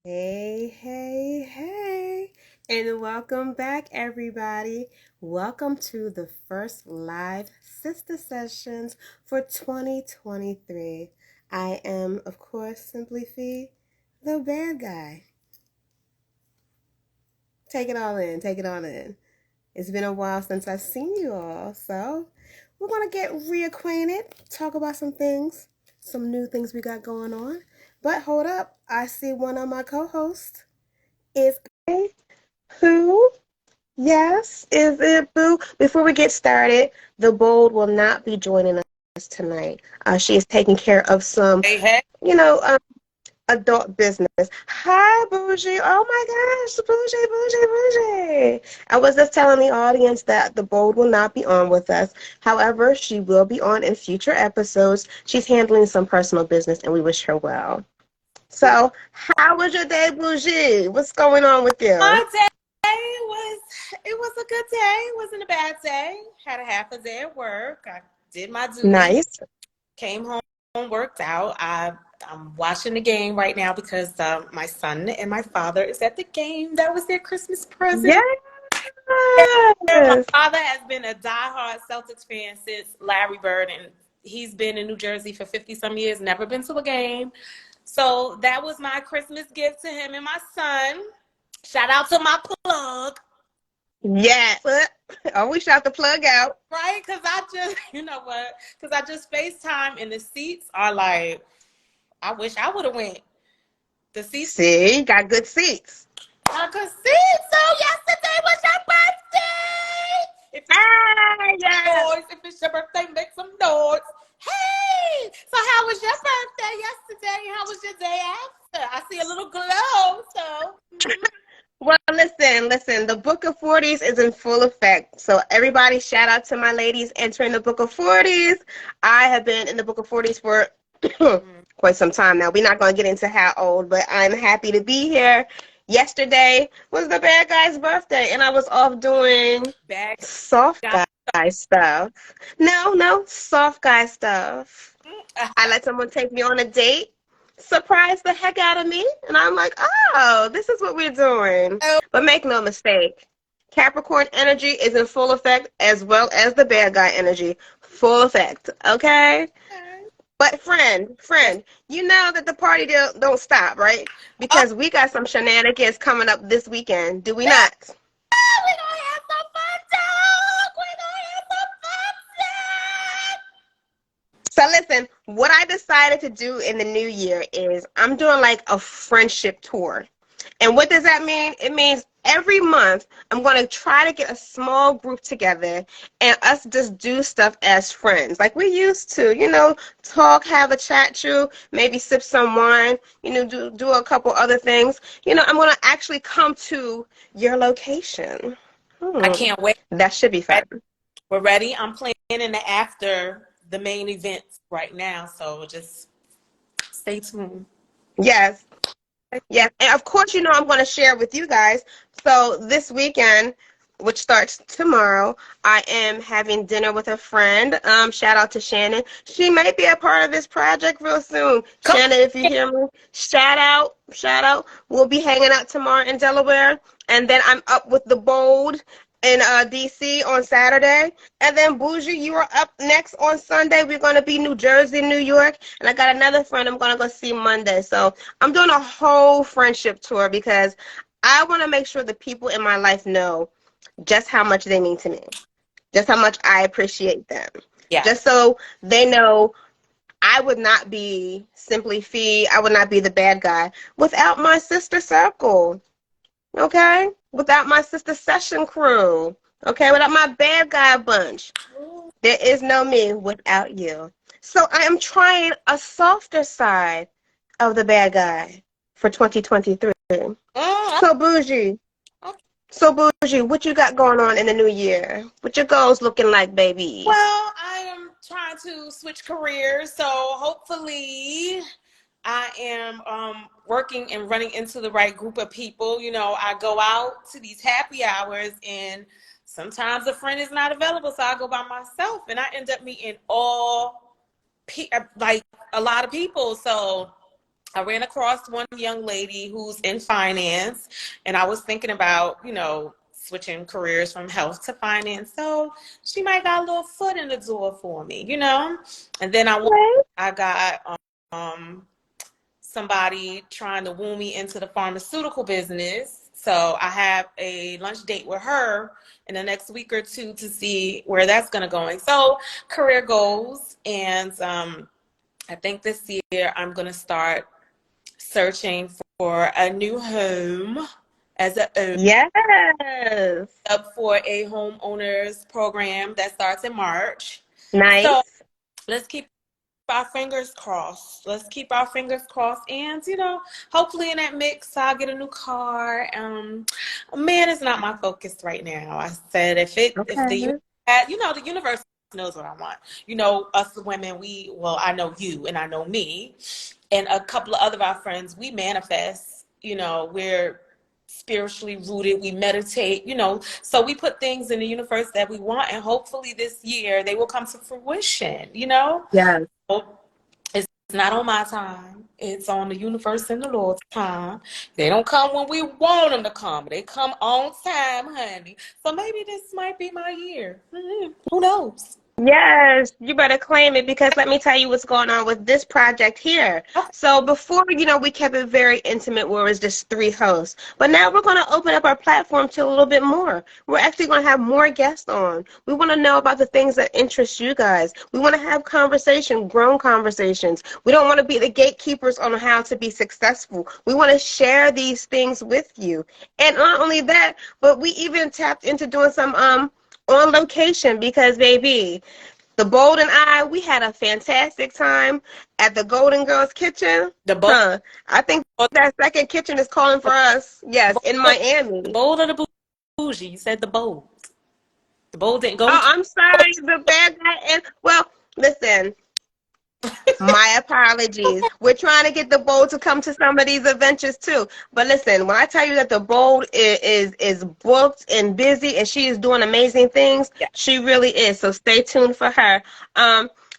Hey, hey, hey, and welcome back, everybody. Welcome to the first live sister sessions for 2023. I am, of course, Simply Fee, the bad guy. Take it all in, take it all in. It's been a while since I've seen you all, so we're gonna get reacquainted, talk about some things, some new things we got going on. But hold up, I see one of my co-hosts is who? Yes, is it Boo? Before we get started, the bold will not be joining us tonight. She is taking care of some, Hey, hey. you know, um, adult business. Hi, Bougie. Oh my gosh, Bougie, Bougie, Bougie. I was just telling the audience that the bold will not be on with us. However, she will be on in future episodes. She's handling some personal business, and we wish her well. So, how was your day, Bougie? What's going on with you? My day was a good day. It wasn't a bad day. Had a half a day at work. I did my duty. Nice. Came home, worked out. I'm watching the game right now because my son and my father is at the game. That was their Christmas present. My Yes. father has been a diehard Celtics fan since Larry Bird, and he's been in New Jersey for 50 some years. Never been to a game. So that was my Christmas gift to him and my son. Shout out to my plug, Yes. Always shout the plug out. right? Because I just, you know what? Because I just FaceTime and the seats are like, I wish I would have went. The seats See, got good seats. are good seats. So yesterday was your birthday. If it's Ah, yes. noise, if it's your birthday, make some noise. Hey, so how was your birthday yesterday? How was your day after? I see a little glow. So Well, listen. The Book of 40s is in full effect. So everybody, shout out to my ladies entering the Book of 40s. I have been in the Book of 40s for quite some time now. We're not going to get into how old, but I'm happy to be here. Yesterday was the bad guy's birthday, and I was off doing bag soft got guy stuff. No, soft guy stuff. mm, I let someone take me on a date, surprise the heck out of me, and I'm like, oh, this is what we're doing. oh, But make no mistake, Capricorn energy is in full effect as well as the bad guy energy. Full effect, okay? okay. But Yes. you know that the party don't stop, right? Oh, Because we got some shenanigans coming up this weekend, do we not? we're gonna have some fun, dog. We're gonna have some fun. So listen, what I decided to do in the new year is I'm doing like a friendship tour. And what does that mean? It means every month I'm going to try to get a small group together and us just do stuff as friends. Like we used to, talk, have a chat through, maybe sip some wine, do a couple other things. I'm going to actually come to your location. I Hmm. can't wait. That should be fun. We're ready. I'm planning the after the main events right now, so just stay tuned. Yes. Yes, and of course, I'm going to share with you guys. So this weekend, which starts tomorrow, I am having dinner with a friend. Shout out to Shannon. She may be a part of this project real soon. Come Shannon, if you hear me, shout out, shout out. We'll be hanging out tomorrow in Delaware, and then I'm up with the Bold in DC on Saturday, and then Bougie, you are up next on Sunday. We're going to be New Jersey, New York, and I got another friend I'm going to go see Monday. So I'm doing a whole friendship tour because I want to make sure the people in my life know just how much they mean to me, just how much I appreciate them, just yes. so they know I would not be Simply Fee, I would not be the bad guy without my sister circle, okay? Without my sister session crew, okay? Without my bad guy bunch. There is no me without you. So I am trying a softer side of the bad guy for 2023. Mm, So bougie. So bougie, what you got going on in the new year? What your goals looking like, baby? well, I am trying to switch careers, so hopefully I am working and running into the right group of people. You know, I go out to these happy hours and sometimes a friend is not available, so I go by myself and I end up meeting like a lot of people. So I ran across one young lady who's in finance, and I was thinking about, switching careers from health to finance. So she might got a little foot in the door for me, And then I got somebody trying to woo me into the pharmaceutical business. So I have a lunch date with her in the next week or two to see where that's going to go. So career goals. And I think this year I'm going to start searching for a new home as a Yes. up for a homeowners program that starts in March. So Nice. let's keep our fingers crossed. Let's keep our fingers crossed. And, hopefully in that mix, I'll get a new car. Man, it's not my focus right now. I said, if Okay. the universe knows what I want. Us women, I know you and I know me and a couple of other of our friends, we manifest, we're spiritually rooted, we meditate, so we put things in the universe that we want, and hopefully this year they will come to fruition. Yes. It's not on my time. It's on the universe and the Lord's time. They don't come when we want them to come. They come on time, honey. So maybe this might be my year. Who knows? Yes, you better claim it because let me tell you what's going on with this project here. So before, we kept it very intimate where it was just 3 hosts. But now we're going to open up our platform to a little bit more. We're actually going to have more guests on. We want to know about the things that interest you guys. We want to have grown conversations. We don't want to be the gatekeepers on how to be successful. We want to share these things with you. And not only that, but we even tapped into doing some on location because, baby, the Bold and we had a fantastic time at the Golden Girls Kitchen. The bold, I think that second kitchen is calling for us. Yes, in the Miami. bold or the bougie? You said the bold. The bold didn't go Oh, with I'm sorry, the bad guy. And well, listen. My apologies. We're trying to get the Bold to come to some of these adventures too. But listen, when I tell you that the Bold is booked and busy and she is doing amazing things, you. she really is. So stay tuned for her.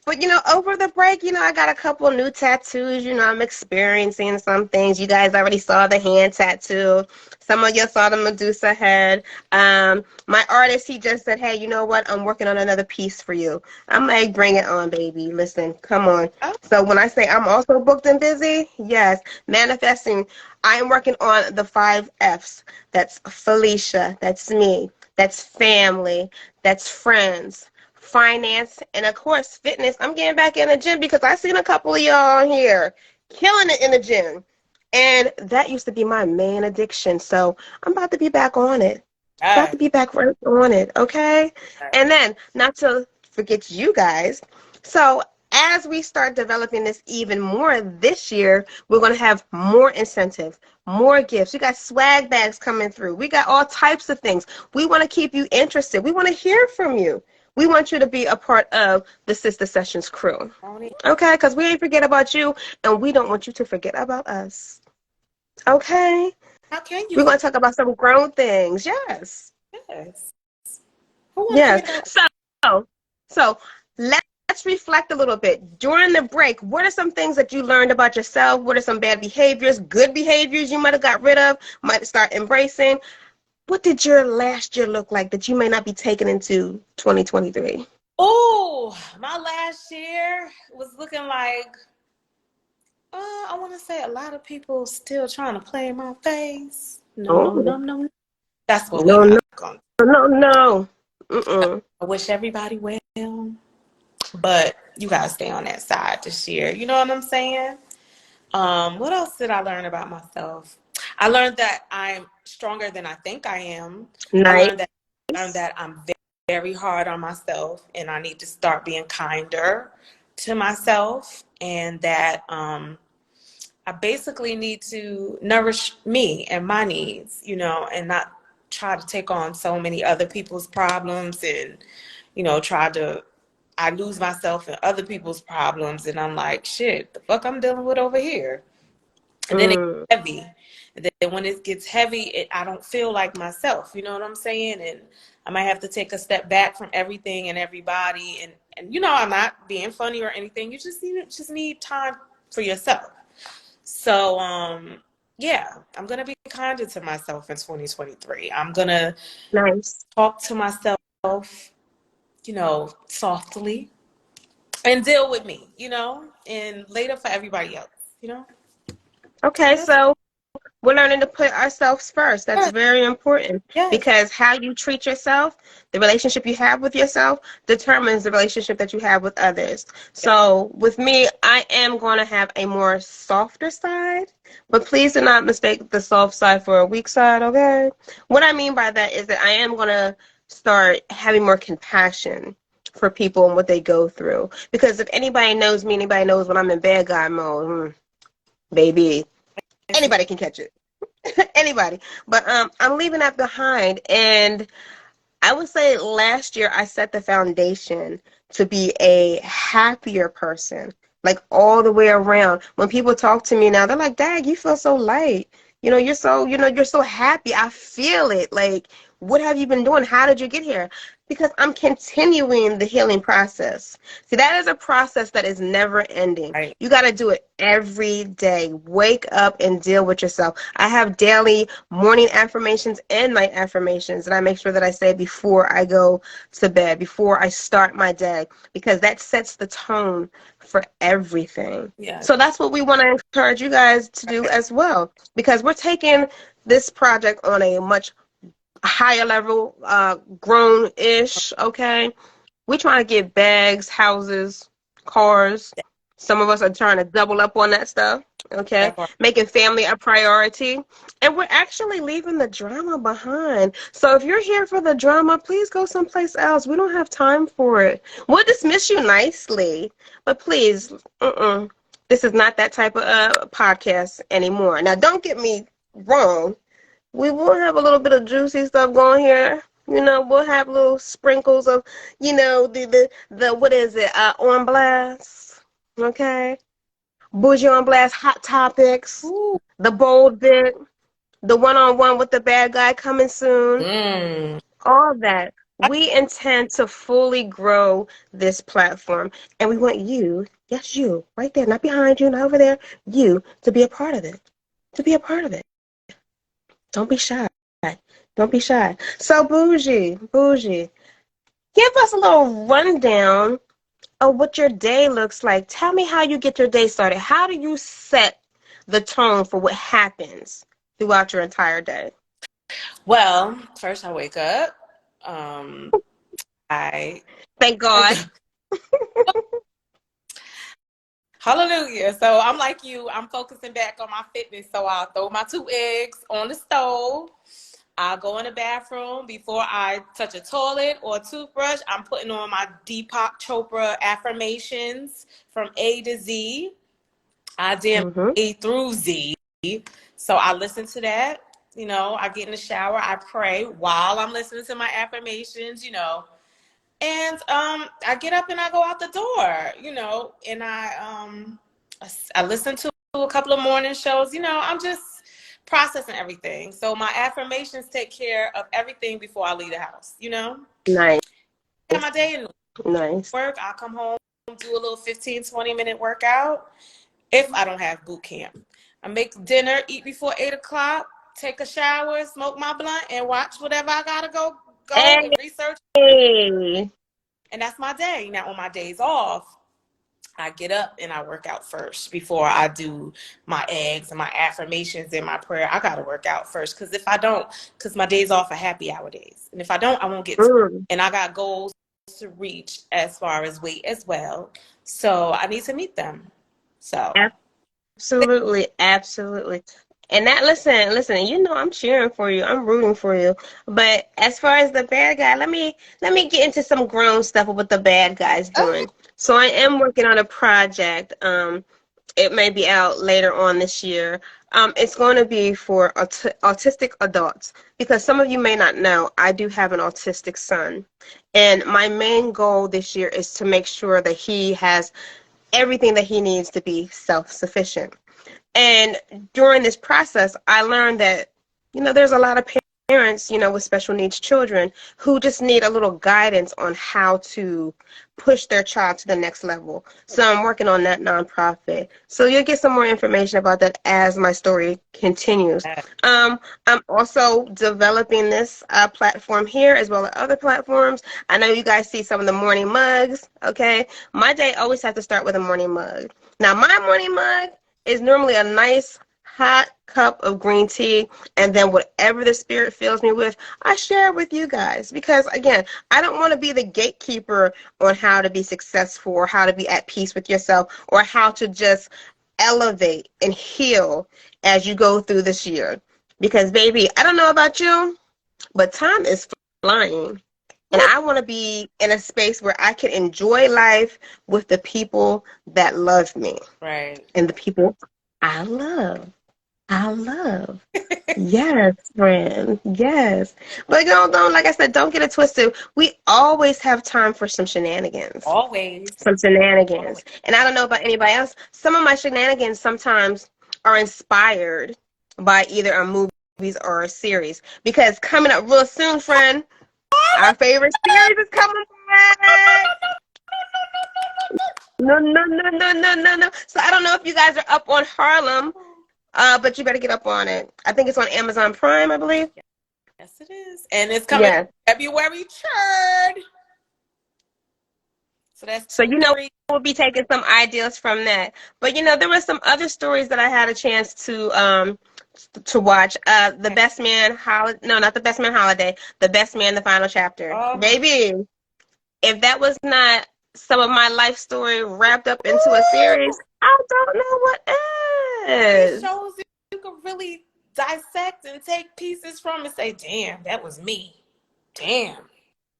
But over the break, I got a couple new tattoos. I'm experiencing some things. You guys already saw the hand tattoo. Some of you saw the Medusa head. My artist, he just said, hey, you know what? I'm working on another piece for you. I'm like, bring it on, baby. Listen, come on. Oh, So when I say I'm also booked and busy, yes, manifesting. I am working on the 5 F's. That's Felicia. That's me. That's family. That's friends. Finance. And of course, fitness. I'm getting back in the gym because I seen a couple of y'all here killing it in the gym. And that used to be my main addiction. So I'm about to be back on it. About God. to be back right on it, okay? And then, not to forget you guys, so as we start developing this even more this year, we're going to have more incentive, more gifts. We got swag bags coming through. We got all types of things. We want to keep you interested. We want to hear from you. We want you to be a part of the Sister Sessions crew, okay? Because we ain't forget about you, and we don't want you to forget about us, okay? How can you We're going forget? to talk about some grown things, yes. Yes. Who want to Yes. forget about? So let's reflect a little bit. During the break, what are some things that you learned about yourself? What are some bad behaviors, good behaviors you might have got rid of, might start embracing? What did your last year look like that you may not be taking into 2023? Oh, my last year was looking like, I want to say a lot of people still trying to play in my face. No, no, Oh, no, no. That's what we no, not no, going to. no, no. Mm-mm. I wish everybody well, but you got to stay on that side this year. You know what I'm saying? What else did I learn about myself? I learned that I'm stronger than I think I am. I Nice. learned that I'm very hard on myself, and I need to start being kinder to myself, and that I basically need to nourish me and my needs, and not try to take on so many other people's problems and, I lose myself in other people's problems, and I'm like, shit, the fuck I'm dealing with over here. And then it Mm. gets heavy. And then when it gets heavy, I don't feel like myself. You know what I'm saying? And I might have to take a step back from everything and everybody. And I'm not being funny or anything. You just need time for yourself. So, yeah, I'm gonna be kinder to myself in 2023. I'm gonna Nice. talk to myself, softly and deal with me, and later for everybody else, you know? So Okay, that's so we're learning to put ourselves first. That's yes, very important yes, because how you treat yourself, the relationship you have with yourself, determines the relationship that you have with others. yes. So with me, I am going to have a more softer side, but please do not mistake the soft side for a weak side, okay? What I mean by that is that I am going to start having more compassion for people and what they go through. Because if anybody knows me, anybody knows when I'm in bad guy mode, baby, anybody can catch it. Anybody. But I'm leaving that behind. And I would say last year I set the foundation to be a happier person, like all the way around. When people talk to me now, they're like, Dag, you feel so light. You're so happy. I feel it. Like, what have you been doing? How did you get here? Because I'm continuing the healing process. See, that is a process that is never ending. Right. You got to do it every day. Wake up and deal with yourself. I have daily morning affirmations and night affirmations that I make sure that I say before I go to bed, before I start my day, because that sets the tone for everything. Yeah. So that's what we want to encourage you guys to do as well, because we're taking this project on a much higher level, grown-ish, okay? We're trying to get bags, houses, cars. Some of us are trying to double up on that stuff, okay? That part. Making family a priority. And we're actually leaving the drama behind. So if you're here for the drama, please go someplace else. We don't have time for it. We'll dismiss you nicely, but please, this is not that type of podcast anymore. Now, don't get me wrong. We will have a little bit of juicy stuff going here. We'll have little sprinkles of, the what is it? On blast. Okay. Bougie on blast, hot topics, Ooh. the bold bit, the one-on-one with the bad guy coming soon. Mm. All that. We intend to fully grow this platform, and we want you, yes, you, right there, not behind you, not over there, you, to be a part of it. To be a part of it. Don't be shy. Don't be shy. So, Bougie, give us a little rundown of what your day looks like. Tell me how you get your day started. How do you set the tone for what happens throughout your entire day? Well, first I wake up. I Thank God. Hallelujah. So I'm like you, I'm focusing back on my fitness. So I'll throw my 2 eggs on the stove. I'll go in the bathroom before I touch a toilet or a toothbrush. I'm putting on my Deepak Chopra affirmations from A to Z. I did Mm-hmm. A through Z. So I listen to that. I get in the shower, I pray while I'm listening to my affirmations, and I get up and I go out the door, and I listen to a couple of morning shows. I'm just processing everything. So my affirmations take care of everything before I leave the house. Nice. Have my day in Nice. work. I'll come home, do a little 15, 20-minute workout if I don't have boot camp. I make dinner, eat before 8 o'clock, take a shower, smoke my blunt, and watch whatever I gotta go and research. Hey. And that's my day. Now on my days off, I get up and I work out first before I do my eggs and my affirmations and my prayer. I gotta work out first because if I don't, because my days off are happy hour days, and if I don't, I won't get to. Mm. And I got goals to reach as far as weight as well, so I need to meet them. So Absolutely, absolutely. And that, listen, I'm cheering for you. I'm rooting for you. But as far as the bad guy, let me get into some grown stuff of what the bad guy's okay, doing. So I am working on a project. It may be out later on this year. It's going to be for autistic adults because some of you may not know, I do have an autistic son. And my main goal this year is to make sure that he has everything that he needs to be self-sufficient. And during this process, I learned that, there's a lot of parents, with special needs children who just need a little guidance on how to push their child to the next level. So I'm working on that nonprofit. So you'll get some more information about that as my story continues. I'm also developing this platform here as well as other platforms. I know you guys see some of the morning mugs, okay? My day always has to start with a morning mug. Now, my morning mug is normally a nice hot cup of green tea, and then whatever the spirit fills me with, I share with you guys. Because again, I don't want to be the gatekeeper on how to be successful or how to be at peace with yourself or how to just elevate and heal as you go through this year. Because baby, I don't know about you, but time is flying. And I want to be in a space where I can enjoy life with the people that love me. Right. And the people I love. I love. Yes, friend. Yes. But don't, like I said, don't get it twisted. We always have time for some shenanigans. Always. Some shenanigans. And I don't know about anybody else. Some of my shenanigans sometimes are inspired by either a movie or a series. Because coming up real soon, friend, our favorite series is coming back. No. So I don't know if you guys are up on Harlem. But you better get up on it. I think it's on Amazon Prime, I believe. Yes, it is. And it's coming February 3rd. So we'll be taking some ideas from that. But there were some other stories that I had a chance to watch. The Best Man Holiday. No, not The Best Man Holiday. The Best Man, the Final Chapter. Baby, if that was not some of my life story wrapped up into a series, I don't know what is. It shows you can really dissect and take pieces from and say, damn, that was me. Damn,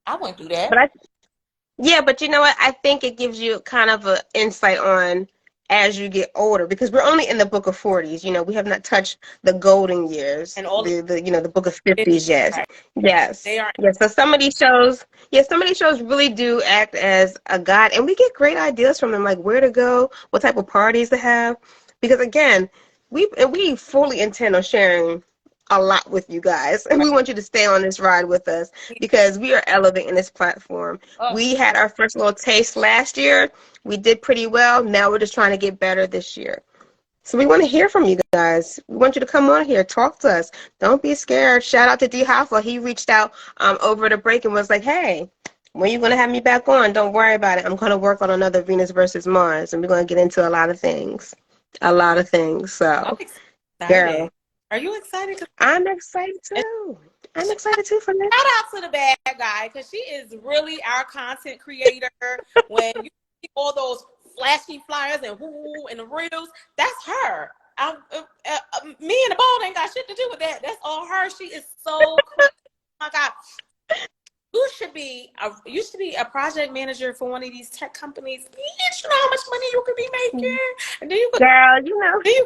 I wouldn't do that. But you know what? I think it gives you kind of an insight on as you get older, because we're only in the book of 40s. We have not touched the golden years and all the book of 50s yet. Right. Yes. They are. Yes. So some of these shows really do act as a guide, and we get great ideas from them, like where to go, what type of parties to have. Because again, we fully intend on sharing a lot with you guys, and we want you to stay on this ride with us because we are elevating this platform. We had our first little taste last year. We did pretty well. Now we're just trying to get better this year. So we want to hear from you guys. We want you to come on here, talk to us. Don't be scared. Shout out to D. Hoffa. He reached out over the break and was like, hey, when are you going to have me back on? Don't worry about it. I'm going to work on another Venus versus Mars, and we're going to get into a lot of things. So, girl, are you excited? I'm excited too. I'm excited too for that. Shout out to the bad guy, because she is really our content creator. When you see all those flashy flyers and the reels, that's her. Me and the ball ain't got shit to do with that. That's all her. She is so cool. Oh my God. You should be a project manager for one of these tech companies. Bitch, you know how much money you could be making? And then you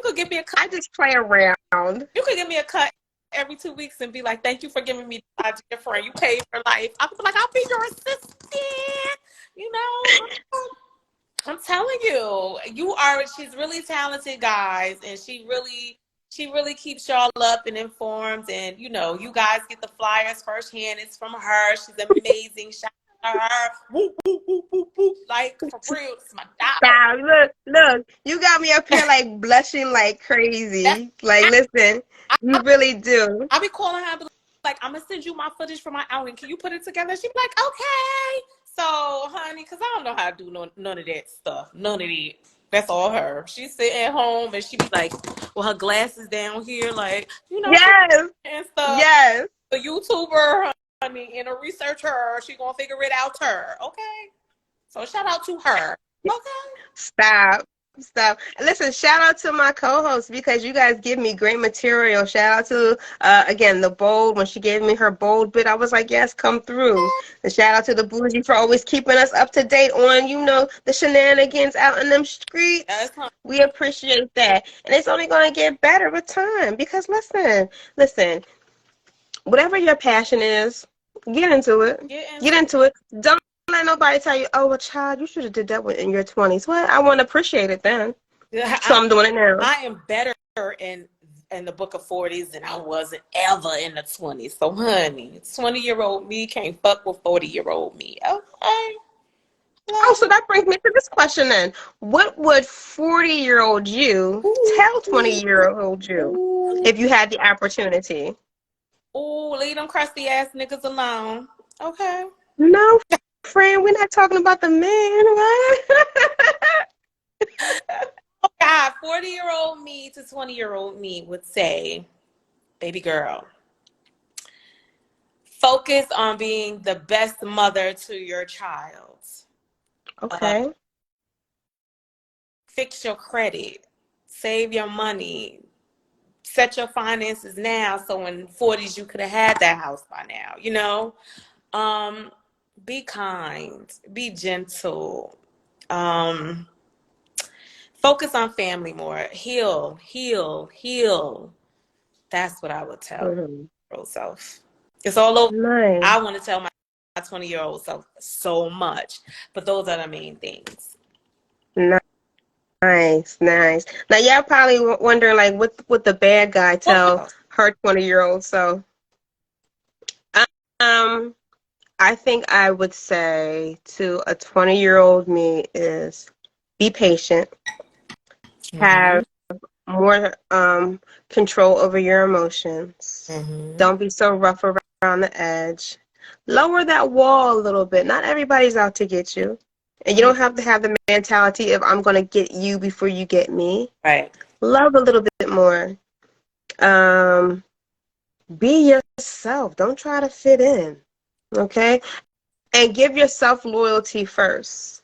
could give me a cut. I just play around. You could give me a cut every 2 weeks and be like, thank you for giving me the idea, friend. You paid for life. I could be like, I'll be your assistant. I'm telling you, she's really talented, guys, and she really keeps y'all up and informed. And you guys get the flyers firsthand. It's from her. She's amazing. Shout out to her. Woo, woo, woo, woo, woo. Like, for real, it's my daughter. Look, you got me up here like blushing like crazy. Listen, you really do. I'll be calling her and be like, I'm gonna send you my footage for my outing. Can you put it together? She'd be like, okay. So, honey, because I don't know how to do none of that stuff. None of it. That's all her. She's sitting at home and she be like, well, her glasses down here, like, yes, and stuff. Yes. The YouTuber, honey, and a researcher, she gonna figure it out her. Okay. So shout out to her. Okay. Stop. Listen, shout out to my co-hosts because you guys give me great material. Shout out to, again, the bold. When she gave me her bold bit, I was like, yes, come through. And shout out to the bougie for always keeping us up to date on, the shenanigans out in them streets. We appreciate that. And it's only going to get better with time because, listen, whatever your passion is, get into it. Get into it. Don't let nobody tell you, oh, well, child, you should have did that in your 20s. Well, I want to appreciate it then. So I'm doing it now. I am better in the book of 40s and I wasn't ever in the 20s. So, honey, 20-year-old me can't fuck with 40-year-old me. Okay. Oh, so that brings me to this question then. What would 40-year-old you tell Ooh, 20-year-old you ooh, if you had the opportunity? ooh, leave them crusty ass niggas alone. Okay. No, friend, we're not talking about the man, right? Oh, God, 40-year-old me to 20-year-old me would say, baby girl, focus on being the best mother to your child. Okay. Fix your credit. Save your money. Set your finances now so in 40s you could have had that house by now, you know? Be kind. Be gentle. Um, Focus on family more. Heal, heal, heal. That's what I would tell Mhm. my old self. It's all over. Nice. I want to tell my 20-year-old self so much, but those are the main things. Nice, nice. Now, y'all probably wondering, like, what would the bad guy What tell else? her 20-year-old? So, um, I think I would say to a 20-year-old me is be patient, Mm-hmm. have more control over your emotions. Mm-hmm. Don't be so rough around the edge. Lower that wall a little bit. Not everybody's out to get you. And you Mm-hmm. don't have to have the mentality of I'm going to get you before you get me. Right. Love a little bit more. Um, be yourself. Don't try to fit in. Okay? And give yourself loyalty first.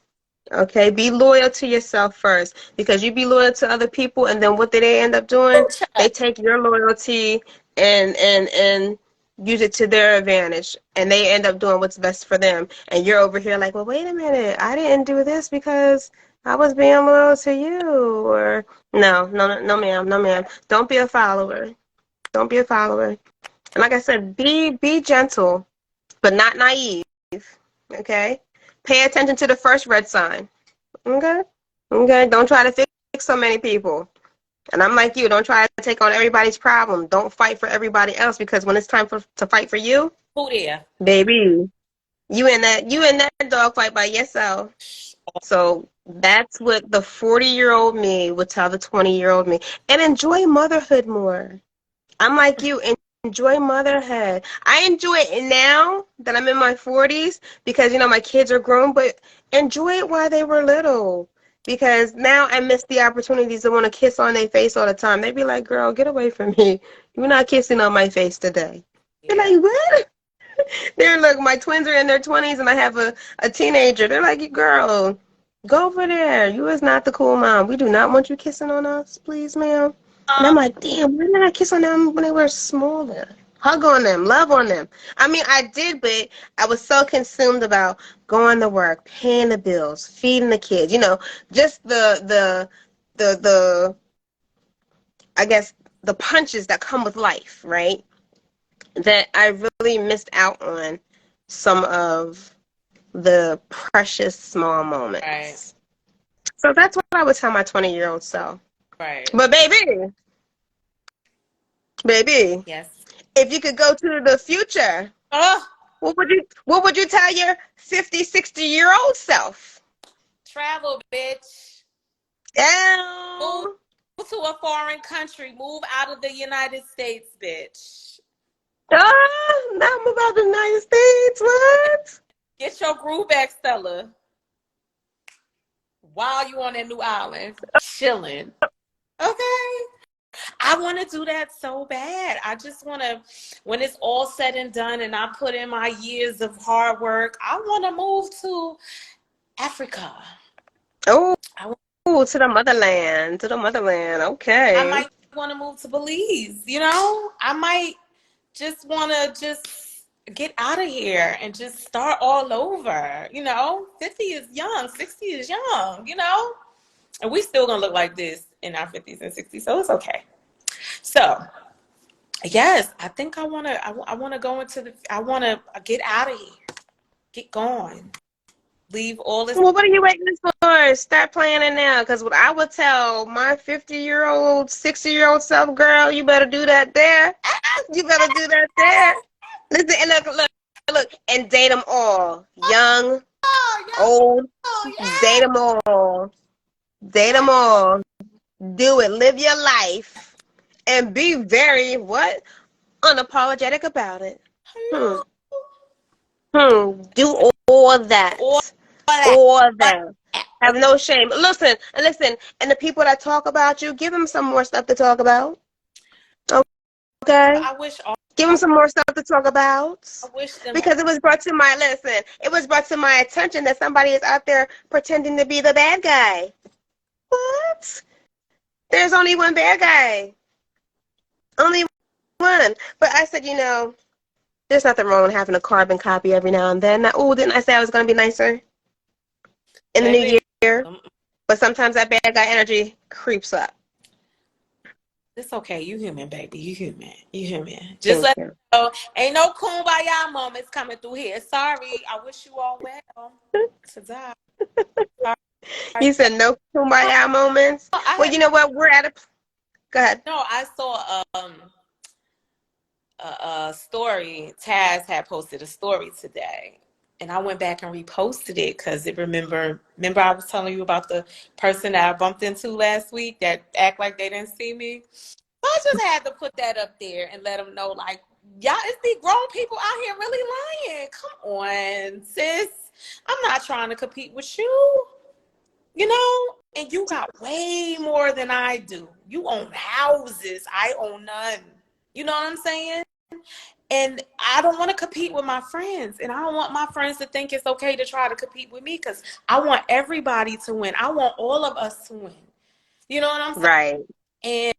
Okay? Be loyal to yourself first. Because you be loyal to other people and then what do they end up doing? They take your loyalty and use it to their advantage and they end up doing what's best for them. And you're over here like, well, wait a minute. I didn't do this because I was being loyal to you. Or no, ma'am, no, ma'am. Don't be a follower. Don't be a follower. And like I said, be gentle, but not naive. Okay? Pay attention to the first red sign. Okay? Okay? Don't try to fix so many people. And I'm like you, don't try to take on everybody's problem. Don't fight for everybody else because when it's time to fight for you, Who there? baby, you in that dogfight by yourself. So that's what the 40-year-old me would tell the 20-year-old me. And enjoy motherhood more. I'm like you, enjoy motherhood. I enjoy it now that I'm in my 40s because, my kids are grown, but enjoy it while they were little. Because now I miss the opportunities to want to kiss on their face all the time. They be like, girl, get away from me. You're not kissing on my face today. They're Yeah. like, what? Look, my twins are in their 20s and I have a teenager. They're like, girl, go over there. You is not the cool mom. We do not want you kissing on us, please, ma'am. And I'm Um, like, damn, why didn't I kiss on them when they were smaller? Hug on them, love on them. I mean, I did, but I was so consumed about going to work, paying the bills, feeding the kids. Just the I guess the punches that come with life, right? That I really missed out on some of the precious small right, moments. So that's what I would tell my 20-year-old self. right. But baby, Yes. if you could go to the future, Oh, what would you tell your 50, 60-year-old self? travel, bitch. Move Oh, to a foreign country. Move out of the United States, bitch. not about the United States. What? Get your groove back, Stella. While you on that new island, chilling. Okay. I want to do that so bad. I just want to, when it's all said and done and I put in my years of hard work, I want to move to Africa. Oh, I, want, to the motherland. To the motherland. I Okay. might want to move to Belize, you know? I might just want to just get out of here and just start all over, you know? 50 is young, 60 is young, you know? And we still gonna look like this in our 50s and 60s, so it's okay. So, yes, I think I wanna go into I wanna get out of here, get going, leave all this. Well, what are you waiting for? course. Start planning now. Because what I would tell my 50-year-old, 60-year-old self, girl, you better do that there. You better do that there. Listen, and look, and date them all. Young, Oh, old, yeah. date them all. Date them all. Do it. Live your life. And be very, what? Unapologetic about it. Hmm. Hello. Do all that. All that. All that. Have no shame. Listen. And the people that talk about you, give them some more stuff to talk about. Okay? I wish all, Give them some more stuff to talk about. I wish them Because it was brought to my attention that somebody is out there pretending to be the bad guy. What? There's only one bad guy. Only one. But I said, there's nothing wrong with having a carbon copy every now and then. Oh, didn't I say I was going to be nicer in the baby. new year? But sometimes that bad guy energy creeps up. It's okay. You human, baby. You human. You human. Just Thank let you. know. Ain't no kumbaya moments coming through here. Sorry. I wish you all well. Ta-ta. You said no kumbaya moments. Well, you know what? We're at a. Go ahead. No, I saw a story. Taz had posted a story today, and I went back and reposted it because remember I was telling you about the person that I bumped into last week that act like they didn't see me. So I just had to put that up there and let them know, like, y'all, it's these grown people out here really lying. Come on, sis. I'm not trying to compete with you. And you got way more than I do. You own houses. I own none. You know what I'm saying? And I don't want to compete with my friends. And I don't want my friends to think it's okay to try to compete with me because I want everybody to win. I want all of us to win. You know what I'm saying? Right.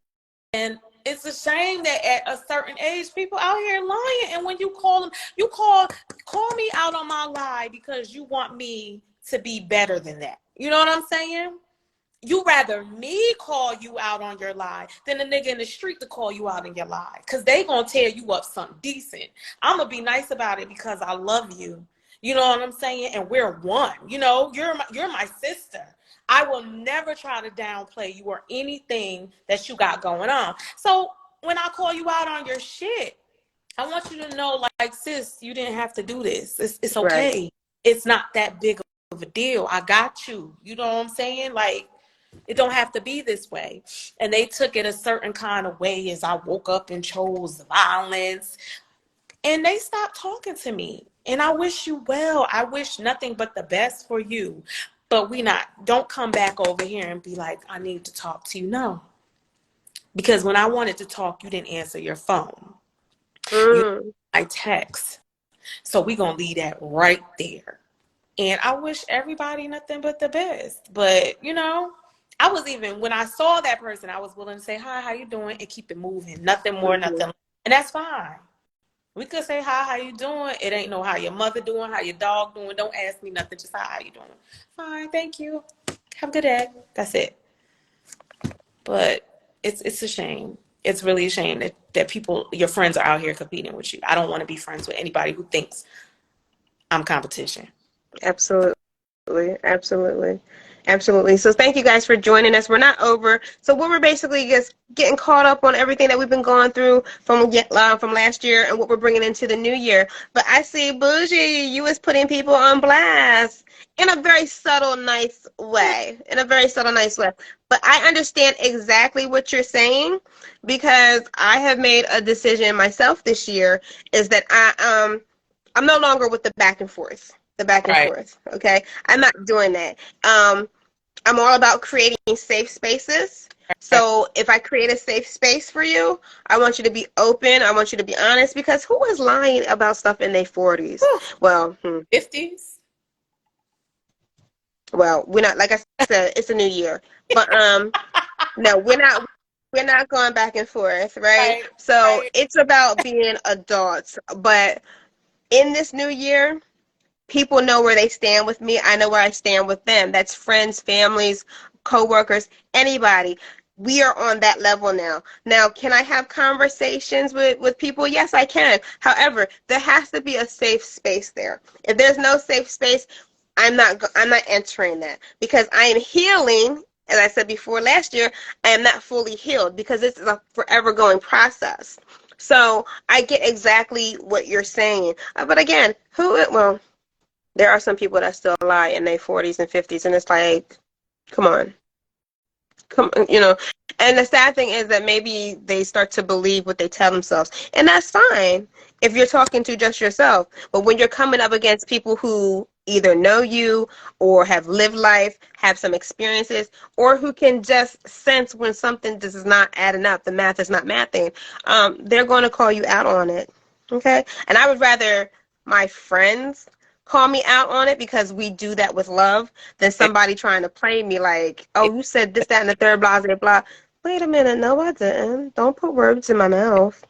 And it's a shame that at a certain age, people out here lying. And when you call them, you call me out on my lie because you want me to be better than that. You know what I'm saying? You rather me call you out on your lie than a nigga in the street to call you out on your lie. Because they going to tear you up something decent. I'm going to be nice about it because I love you. You know what I'm saying? And we're one. You're my sister. I will never try to downplay you or anything that you got going on. So when I call you out on your shit, I want you to know, like, sis, you didn't have to do this. It's okay. Right. It's not that big of a deal. I got you. You know what I'm saying? Like, it don't have to be this way. And they took it a certain kind of way as I woke up and chose violence. And they stopped talking to me. And I wish you well. I wish nothing but the best for you. But don't come back over here and be like, I need to talk to you. No. Because when I wanted to talk, you didn't answer your phone. I text. So we're going to leave that right there. And I wish everybody nothing but the best. But, I was when I saw that person, I was willing to say, hi, how you doing? And keep it moving. Nothing more, nothing. And that's fine. We could say, hi, how you doing? It ain't no how your mother doing, how your dog doing. Don't ask me nothing. Just, hi, how you doing? Fine, thank you. Have a good day. That's it. But it's a shame. It's really a shame that people, your friends are out here competing with you. I don't want to be friends with anybody who thinks I'm competition. Absolutely. So thank you guys for joining us. We're not over. So we're basically just getting caught up on everything that we've been going through from last year and what we're bringing into the new year. But I see, Bougie, you was putting people on blast in a very subtle, nice way. But I understand exactly what you're saying because I have made a decision myself this year is that I'm no longer with the back and forth. Okay, I'm not doing that. I'm all about creating safe spaces. So if I create a safe space for you, I want you to be open. I want you to be honest because who is lying about stuff in their 40s? Well, 50s. Well, we're not, like I said, it's a new year. But no, we're not going back and forth, right? So it's about being adults. But in this new year, people know where they stand with me. I know where I stand with them. That's friends, families, coworkers, anybody. We are on that level now. Now, can I have conversations with people? Yes, I can. However, there has to be a safe space there. If there's no safe space, I'm not entering that because I am healing. As I said before last year, I am not fully healed because this is a forever going process. So I get exactly what you're saying. But again, well, there are some people that still lie in their 40s and 50s, and it's like, come on. And the sad thing is that maybe they start to believe what they tell themselves, and that's fine if you're talking to just yourself. But when you're coming up against people who either know you or have lived life, have some experiences, or who can just sense when something just is not adding up, the math is not mathing, they're going to call you out on it. Okay, and I would rather my friends call me out on it because we do that with love than somebody trying to play me like, oh, you said this, that, and the third, blah, blah, blah. Wait a minute. No, I didn't. Don't put words in my mouth.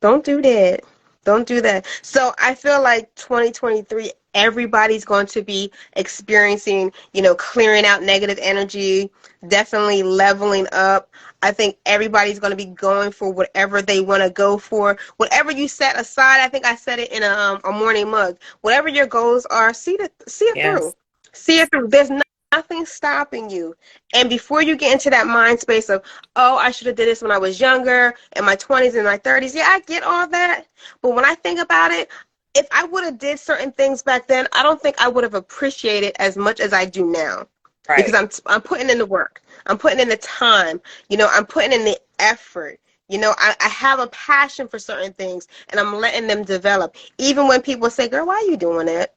Don't do that. Don't do that. So I feel like 2023, everybody's going to be experiencing, clearing out negative energy, definitely leveling up. I think everybody's going to be going for whatever they want to go for. Whatever you set aside, I think I said it in a morning mug. Whatever your goals are, see it through. Yes. See it through. There's nothing stopping you. And before you get into that mind space of, oh, I should have did this when I was younger, in my 20s and my 30s. Yeah, I get all that. But when I think about it, if I would have did certain things back then, I don't think I would have appreciated as much as I do now. Because Right. I'm putting in the work. I'm putting in the time. I'm putting in the effort. I have a passion for certain things, and I'm letting them develop. Even when people say, girl, why are you doing it?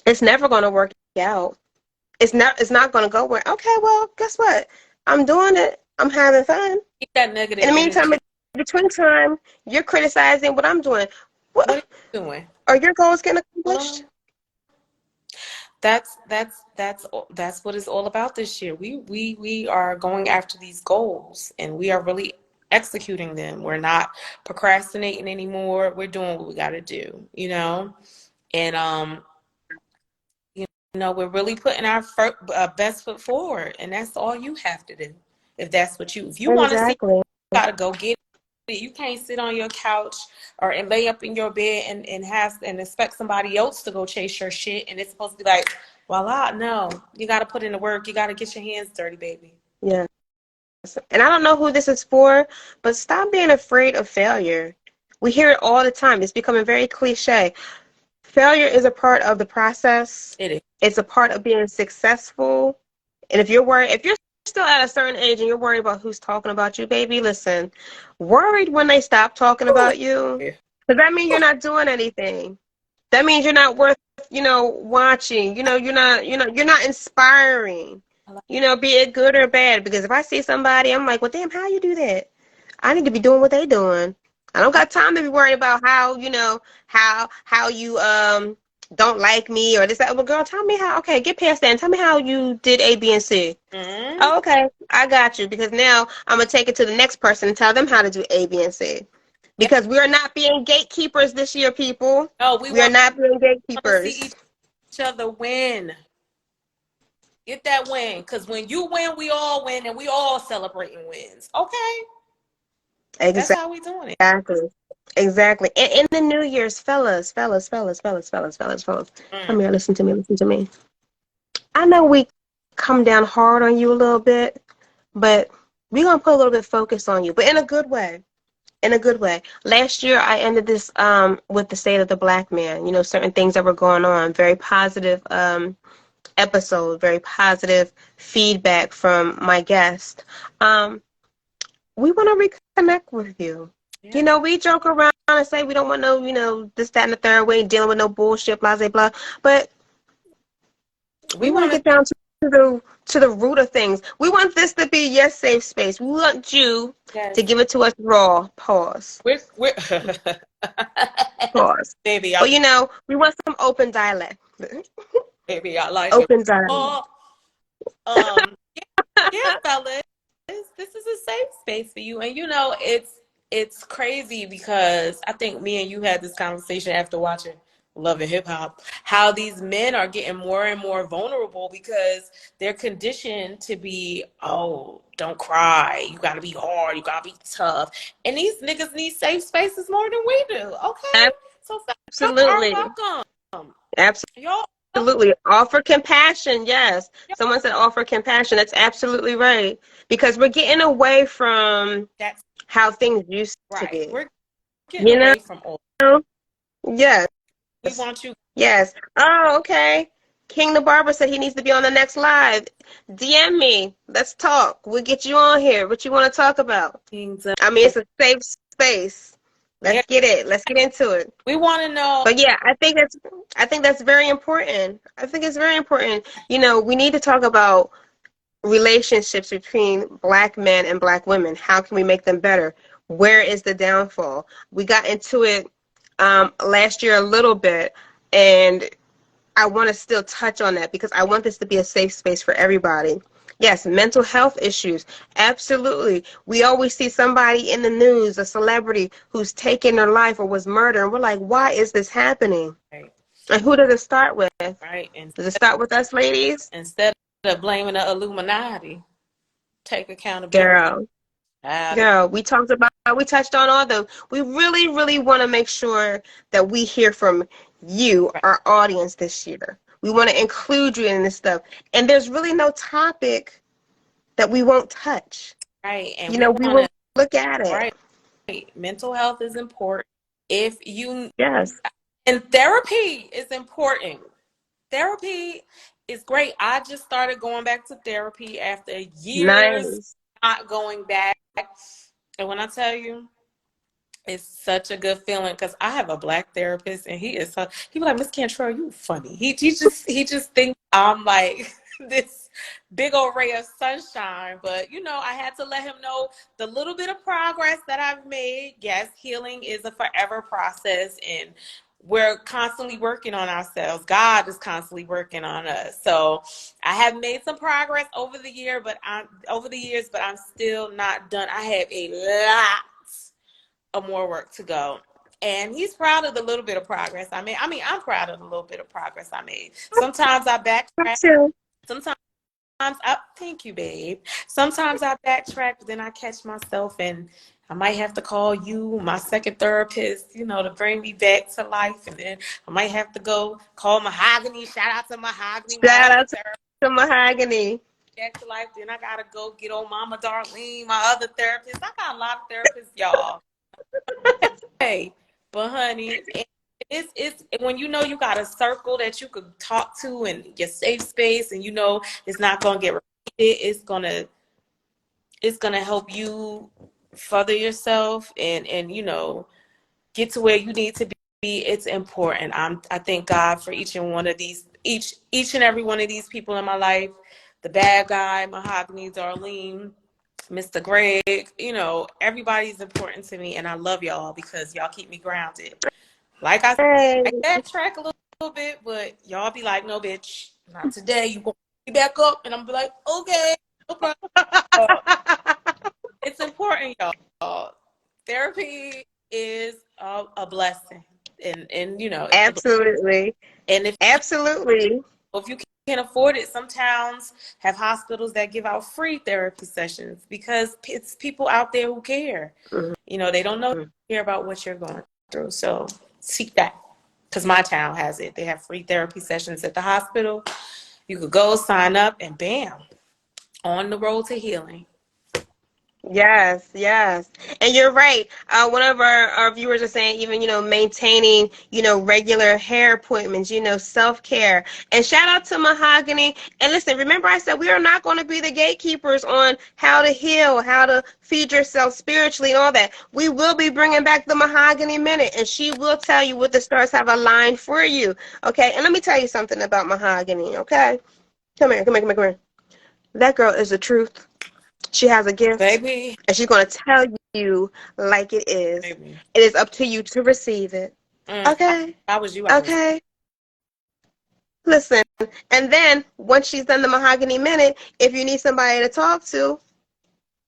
It's never going to work out. It's not going to go where, okay, well, guess what? I'm doing it. I'm having fun. Keep that negative In the meantime, energy. between time, you're criticizing what I'm doing. What are What you doing? are your goals getting accomplished? Hello? That's what it's all about this year. We are going after these goals, and we are really executing them. We're not procrastinating anymore. We're doing what we got to do, and you we're really putting our best foot forward, and that's all you have to do. If you want to see, Exactly. you got to go get it. You can't sit on your couch and lay up in your bed and expect somebody else to go chase your shit, and it's supposed to be like, voila. No, you got to put in the work. You got to get your hands dirty, baby. Yes. And I don't know who this is for, but stop being afraid of failure. We hear it all the time. It's becoming very cliche. Failure is a part of the process. It is. It's a part of being successful. And if you're still at a certain age and you're worried about who's talking about you, baby, listen, worried when they stop talking Ooh, about you, yeah. does that mean you're not doing anything? That means you're not worth, watching. You're not inspiring. I like Be it good or bad. Because if I see somebody, I'm like, well, damn, how you do that? I need to be doing what they doing. I don't got time to be worried about how, how you don't like me or this, that. Well, girl, tell me how. Okay, get past that and tell me how you did A, B, and C. mm Oh, okay, I got you. Because now I'm gonna take it to the next person and tell them how to do A, B, and C. Yeah. Because we are not being gatekeepers this year, people. No, we We are want not being to see gatekeepers. each other win. Get that win, because when you win, we all win, and we all celebrating wins. Okay, that's how we doing it. Exactly. Exactly. And in the New Year's, fellas, come Mm. here, listen to me. I know we come down hard on you a little bit, but we're gonna put a little bit of focus on you, but in a good way. In a good way. Last year, I ended this with the state of the black man. Certain things that were going on. Very positive episode. Very positive feedback from my guest. We want to reconnect with you. Yeah, We joke around and say we don't want no, this, that, and the third way, dealing with no bullshit, blah, blah, blah. But we we want want to to. get down to the root of things. We want this to be your safe space. We want you to Yes, give it to us raw. Pause. we're Pause. baby. But we want some open dialect. Baby, I like it. Open dialect. Oh, um, yeah, fellas, this is a safe space for you, and it's crazy because I think me and you had this conversation after watching Love and Hip Hop, how these men are getting more and more vulnerable because they're conditioned to be, oh, don't cry, you gotta be hard, you gotta be tough, and these niggas need safe spaces more than we do. Okay, so fellas, y'all are Absolutely. welcome. Y'all Absolutely. Offer compassion. Yes. Someone said offer compassion. That's absolutely right. Because we're getting away from That's how things used to right. be. We're getting You away from all. know? Yes. We want you Yes. Oh, okay. King the Barber said he needs to be on the next live. DM me. Let's talk. We'll get you on here. What you want to talk about? things. I mean, it's a safe space. Yeah, Let's get it. Let's get into it. we want to know. But yeah, I think that's very important. I think it's very important. We need to talk about relationships between black men and black women. How can we make them better? Where is the downfall? We got into it last year a little bit, and I want to still touch on that because I want this to be a safe space for everybody. Yes, mental health issues. Absolutely. We always see somebody in the news, a celebrity who's taken their life or was murdered, and we're like, why is this happening? Right, And who does it start with? right. Does it start with us, ladies? Instead of blaming the Illuminati, take accountability. Girl, Got it. girl, we touched on all those. We really, really want to make sure that we hear from you, Right, our audience this year. We want to include you in this stuff. And there's really no topic that we won't touch. right. And we We want will to, look at it. right. Mental health is important. If you, Yes. and therapy is important. Therapy is great. I just started going back to therapy after years Nice. not going back. And when I tell you, it's such a good feeling because I have a black therapist and he be like, Miss Cantrell, you funny. He just thinks I'm like this big old ray of sunshine. But I had to let him know the little bit of progress that I've made. Yes, healing is a forever process and we're constantly working on ourselves. God is constantly working on us. So I have made some progress over the years, but I'm still not done. I have a lot of more work to go. And he's proud of the little bit of progress I made. I'm proud of the little bit of progress I made. Sometimes I Me backtrack. too. Sometimes thank you, babe. Sometimes I backtrack, but then I catch myself and I might have to call you, my second therapist, to bring me back to life. And then I might have to go call Mahogany. Shout out to Mahogany, my Shout other out therapist, to Mahogany. back to life. Then I gotta go get old Mama Darlene, my other therapist. I got a lot of therapists, y'all. Hey, but honey, it's when you got a circle that you could talk to and your safe space, and it's not gonna get repeated. It's gonna help you further yourself and get to where you need to be. It's important. I thank God for each and one of these each and every one of these people in my life. The bad guy, Mahogany, Darlene, Mr. Greg, everybody's important to me, and I love y'all because y'all keep me grounded. Like I Hey. backtrack a little bit, but y'all be like, no, bitch, not today. You gonna be back up, and I'm be like, okay, no problem. Uh, it's important, y'all. Therapy is a blessing, and it's a blessing. Absolutely. And Absolutely. if you can't afford it, some towns have hospitals that give out free therapy sessions because it's people out there who care. Mhm. They don't know care about what you're going through. So seek that. Because my town has it. They have free therapy sessions at the hospital. You could go sign up and bam, on the road to healing. Yes, yes. And you're right. One of our viewers are saying even, maintaining, regular hair appointments, self-care. And shout out to Mahogany. And listen, remember I said we are not going to be the gatekeepers on how to heal, how to feed yourself spiritually and all that. We will be bringing back the Mahogany Minute, and she will tell you what the stars have aligned for you. Okay? And let me tell you something about Mahogany, okay? Come here, come here, come here, come here. That girl is the truth. She has a gift, Baby, and she's going to tell you like it is. baby. It is up to you to receive it. I, Okay? I was you, I was. Okay? Listen, and then once she's done the Mahogany Minute, if you need somebody to talk to,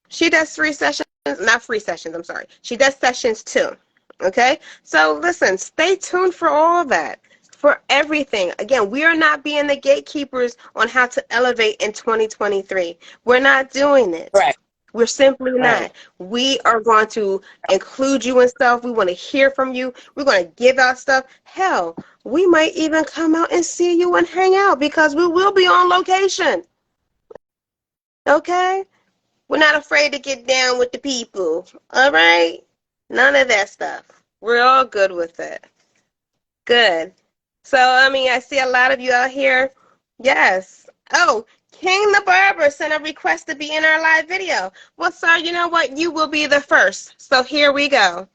she does 3 sessions, not 3 sessions, I'm sorry. She does sessions too. Okay? So listen, stay tuned for all that. For everything. Again, we are not being the gatekeepers on how to elevate in 2023. We're not doing it. Right. We're simply Right. not. We are going to include you in stuff. We want to hear from you. We're going to give out stuff. Hell, we might even come out and see you and hang out because we will be on location. Okay? We're not afraid to get down with the people. All right? None of that stuff. We're all good with it. Good. So, I mean, I see a lot of you out here. Yes. Oh, King the Barber sent a request to be in our live video. Well, sir, you know what? You will be the first. So here we go.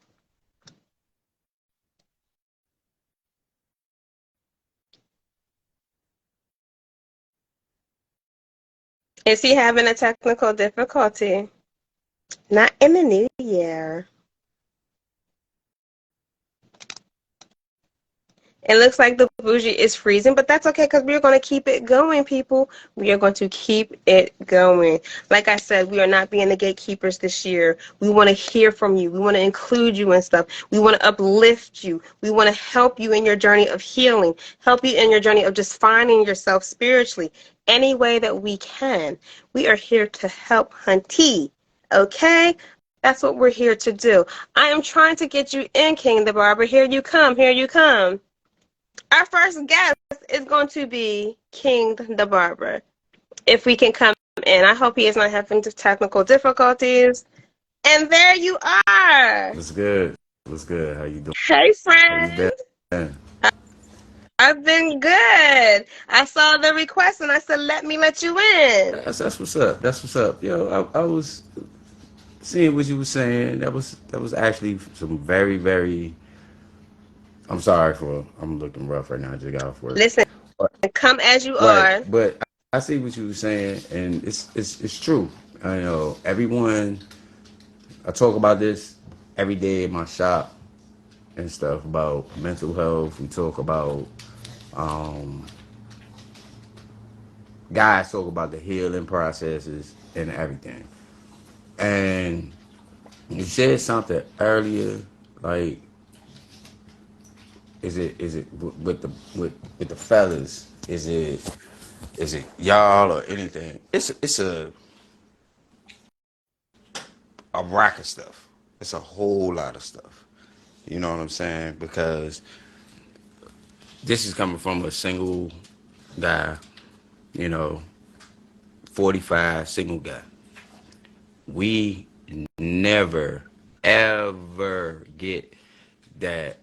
Is he having a technical difficulty? Not in the new year. It looks like the bougie is freezing, but that's okay because we're going to keep it going, people. We are going to keep it going. Like I said, we are not being the gatekeepers this year. We want to hear from you. We want to include you in stuff. We want to uplift you. We want to help you in your journey of healing, help you in your journey of just finding yourself spiritually, any way that we can. We are here to help, hunty. Okay? That's what we're here to do. I am trying to get you in, King the Barber. Here you come. Here you come. Our first guest is going to be King the Barber. If we can come in, I hope he is not having technical difficulties. And there you are. What's good? What's good? How you doing? Hey, How you friend. been? I've been good. I saw the request and I said, let you in. That's what's up. That's what's up. Yo, I was seeing what you were saying. That was actually some very, very. I'm sorry for. I'm looking rough right now. I just got off work. Listen, But, come as you right, are. but I see what you were saying, and it's true. I know everyone. I talk about this every day in my shop and stuff about mental health. We talk about um, guys talk about the healing processes and everything. And you said something earlier, like, is it with the fellas? Is it y'all or anything? It's a rack of stuff. It's a whole lot of stuff. You know what I'm saying? Because this is coming from a single guy, you know, 45 single guy. We never ever get that,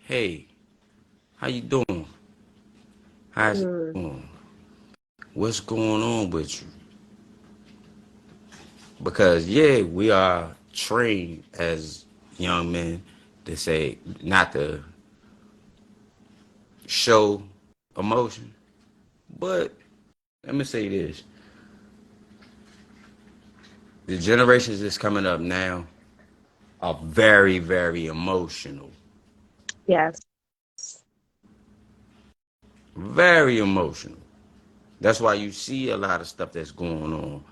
hey, how you doing? How's it Mm, going? What's going on with you? Because yeah, we are trained as young men to say not to show emotion. But let me say this. The generations that's coming up now are very, very emotional. yes. Very emotional. That's why you see a lot of stuff that's going on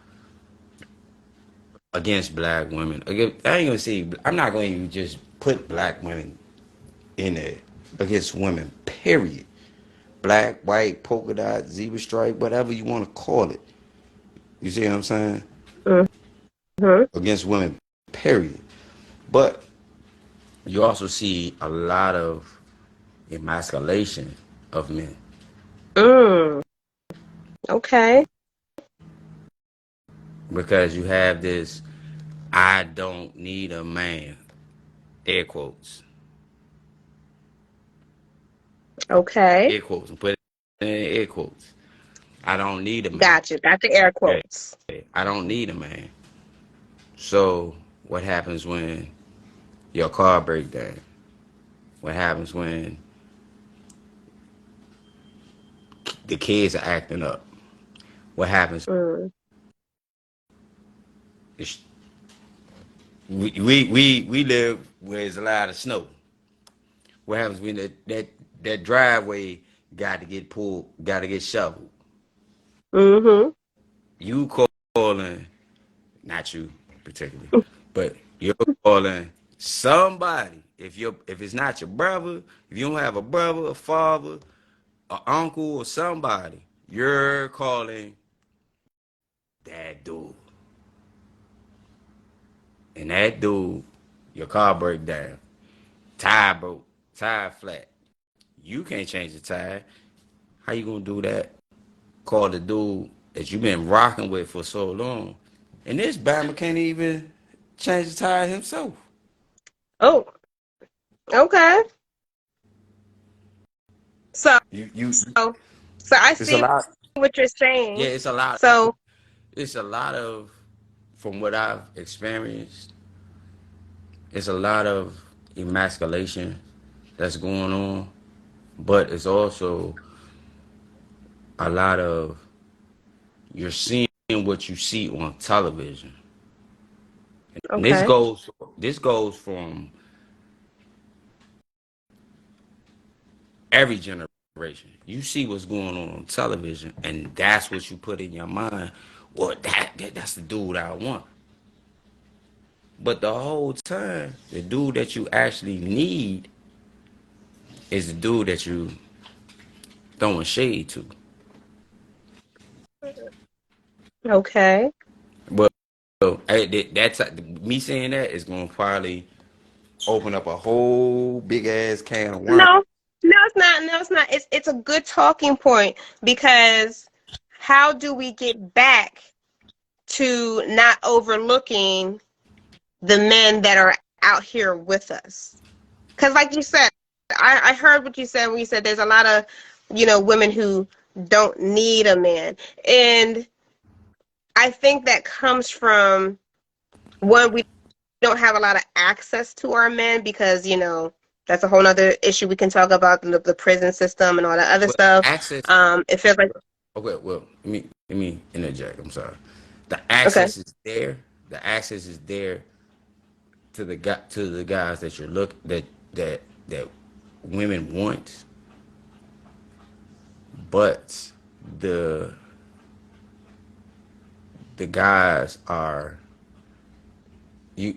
against black women. Again, I ain't gonna say I'm not going to just put black women in there against women. Period. Black, white, polka dot, zebra stripe, whatever you want to call it. You see what I'm saying? Mm-hmm. Against women. Period. But you also see a lot of emasculation of men Mm, okay. because you have this. I don't need a man. Air quotes. Okay. Air quotes. And put it in air quotes. I don't need a man. Gotcha. Got the air Okay. quotes. I don't need a man. So what happens when your car breaks down? What happens when the kids are acting up? What happens? Mm, We live where there's a lot of snow. What happens when that driveway got to get pulled, got to get shoveled? mm-hmm. You calling, not you particularly, but you're calling somebody. If it's not your brother, if you don't have a brother, a father, an uncle, or somebody, you're calling that dude. and that dude, your car break down, tire broke, tire flat. You can't change the tire. How you gonna do that? Call the dude that you've been rocking with for so long, and this Bama can't even change the tire himself. Oh, okay. So, You so I it's a see lot. what you're saying. Yeah, it's a lot. So, It's a lot of, from what I've experienced, it's a lot of emasculation that's going on, but it's also a lot of, you're seeing what you see on television. And okay, this goes from every generation. You see what's going on television, and that's what you put in your mind. Well, that's the dude I want. But the whole time, the dude that you actually need is the dude that you throwing shade to. okay. But that's me saying that is going to probably open up a whole big ass can of worms. No, no, it's not. No, it's not. It's a good talking point because how do we get back to not overlooking the men that are out here with us? Because, like you said, I heard what you said when you said there's a lot of, women who don't need a man. And I think that comes from one, we don't have a lot of access to our men because, that's a whole other issue we can talk about, the prison system and all that other But stuff. access. It feels like, Okay, well, let me interject. I'm sorry. The okay. access is there. The access is there to the guys that you're that women want, but the the guys are, you.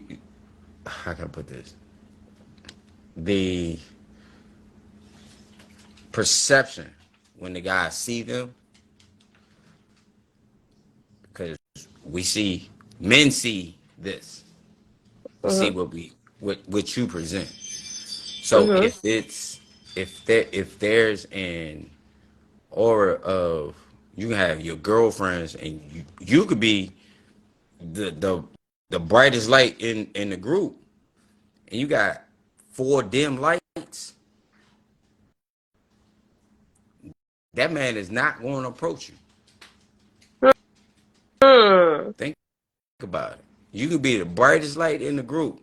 How can I put this? The perception when the guys see them, because we see, men see this. We see Mm-hmm. what you present. So Mm-hmm. if there's an aura of, you can have your girlfriends, and you could be the brightest light in the group, and you got four dim lights, that man is not going to approach you. Hmm. Think about it. You could be the brightest light in the group.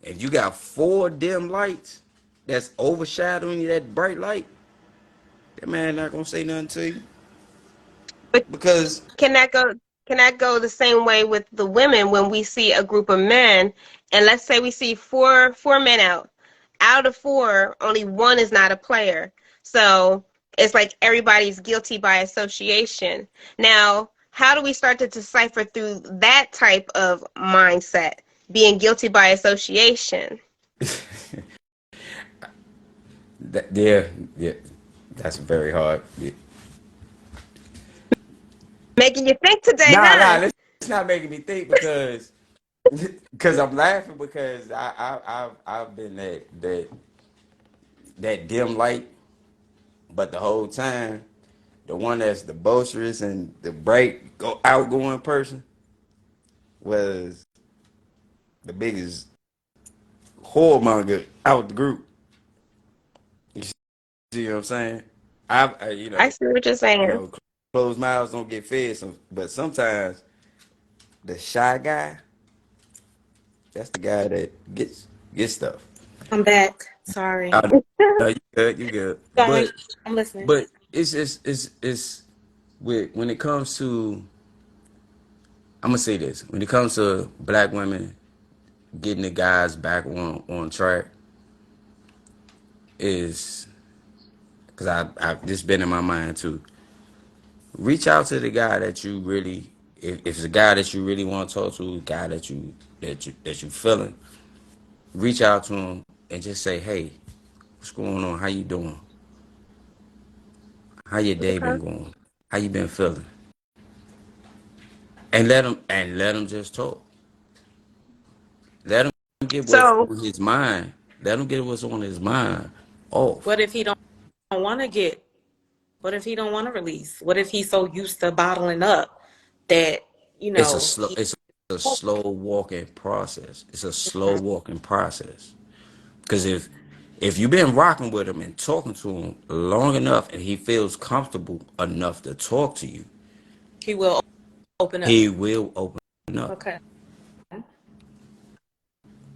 If you got four dim lights that's overshadowing that bright light, that man not gonna say nothing to you, But because can that go can that go the same way with the women when we see a group of men and let's say we see four men out of four only one is not a player, so it's like everybody's guilty by association. Now how do we start to decipher through that type of mindset, being guilty by association? yeah, that's very hard. Yeah. Making you think today, Nah, huh? it's not making me think, because I'm laughing because I've been that dim light, but the whole time, the one that's the boisterous and the bright outgoing person was the biggest whoremonger out the group. You see what I'm saying? I I see what you're saying. closed mouths don't get fed. But sometimes the shy guy, that's the guy that gets stuff. I'm back. Sorry. I know you good. Sorry. I'm listening. But it's when it comes to, I'm gonna say this, when it comes to black women getting the guys back on track, is because I've just been in my mind too. Reach out to the guy that you really, if it's a guy that you really want to talk to, a guy that you feeling, reach out to him and just say, hey, what's going on? How you doing? How your day Okay. been going? How you been feeling? And let him just talk. Let him get what's So on his mind. Let him get what's on his mind off. What if he don't want to get? What if he don't want to release? What if he's so used to bottling up that he? It's a slow walking process. It's a slow walking process. Because if you've been rocking with him and talking to him long enough, and he feels comfortable enough to talk to you, He will open up. he will open up. Okay.